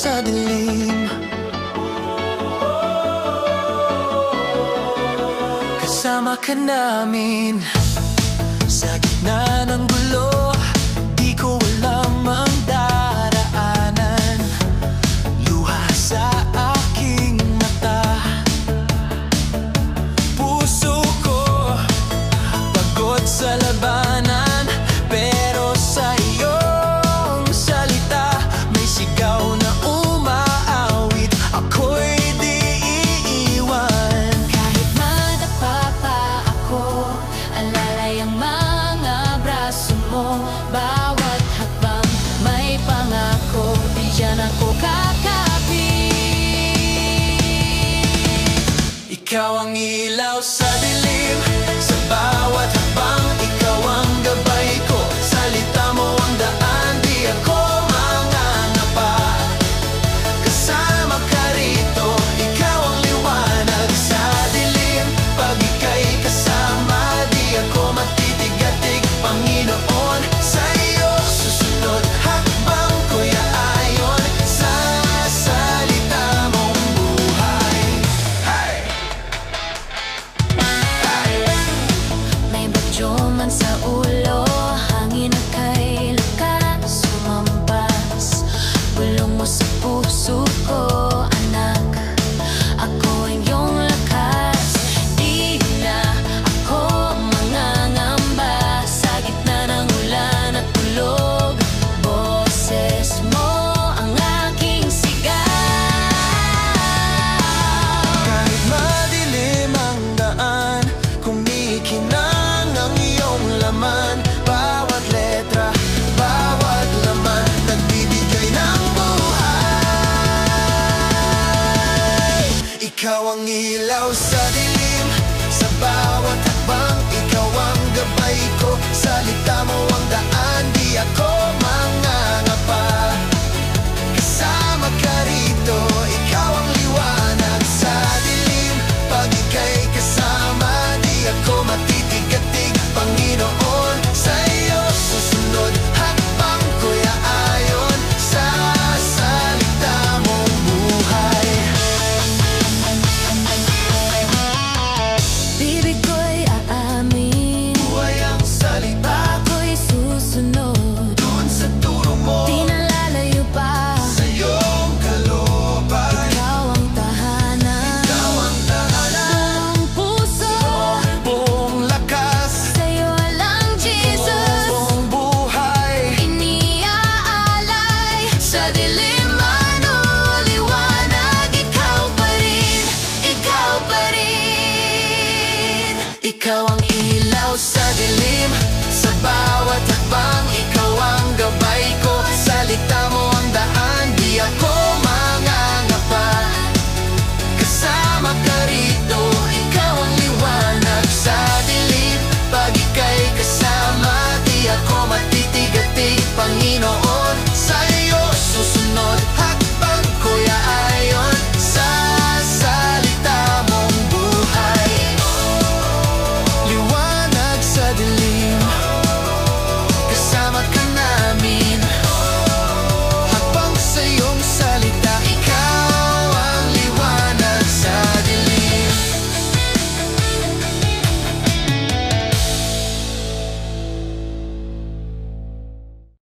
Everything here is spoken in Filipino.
sa dilim. Kasama ka namin sa gitna ng gulo. Di ko alam ang daraanan, luha sa aking mata. Puso ko pagod sa labanan, pero sa iyong salita may sigaw na umaawit. Ako'y di iiwan. Kahit madapa pa ako, alalay ang mga braso mo. Bawat hakbang may pangako, diyan ako kakapit. Ikaw ang ilaw sa dilim, sa bawat hakbang ikaw ang gabay ko. Salita mo ang daan, di ako mangangapa. Kasama ka rito, ikaw ang liwanag sa dilim. Pag ika'y kasama, di ako matitigatig. Panginoon, sa iyo susunod, hakbang ko'y aayon sa salita mong buhay. Hey! May bagyo man sa ulo, hangin na kay lakas sumampas. Bulong mo sa puso ko, anak, ako ang iyong lakas. Di na ako mangangamba sa gitna ng ulan at tulog. Boses mo ang aking sigaw. Kahit madilim ang daan, kumikinang ang iyong laman. Bawat letra, bawat laman, nagbibigay ng buhay. Ikaw ang ilaw sa dilim, sa bawat hakbang ikaw ang gabay ko. Salita mo ang daan, di ako mangangapa. Kasama ka rito, ikaw ang liwanag sa dilim. Pag ika'y kasama, di ako matitigatig. Panginoon, sa iyo susunod, hakbang ko'y aayon sa salita mong buhay. Bibig ko'y aamin, Buhay ang salita, ako'y susunod. dun sa turo mo, Di nalalayo pa, sa iyong kalooban. ikaw ang tahanan. Ikaw ang tahanan, Buong puso, buong lakas, sa'yo lang Jesus. buong buhay. Iniaalay sa dilim man o liwanag, ikaw pa rin, ikaw pa rin. Ikaw ang ilaw sa dilim, sa bawat hakbang ikaw ang gabay ko. Salita mo ang daan, di ako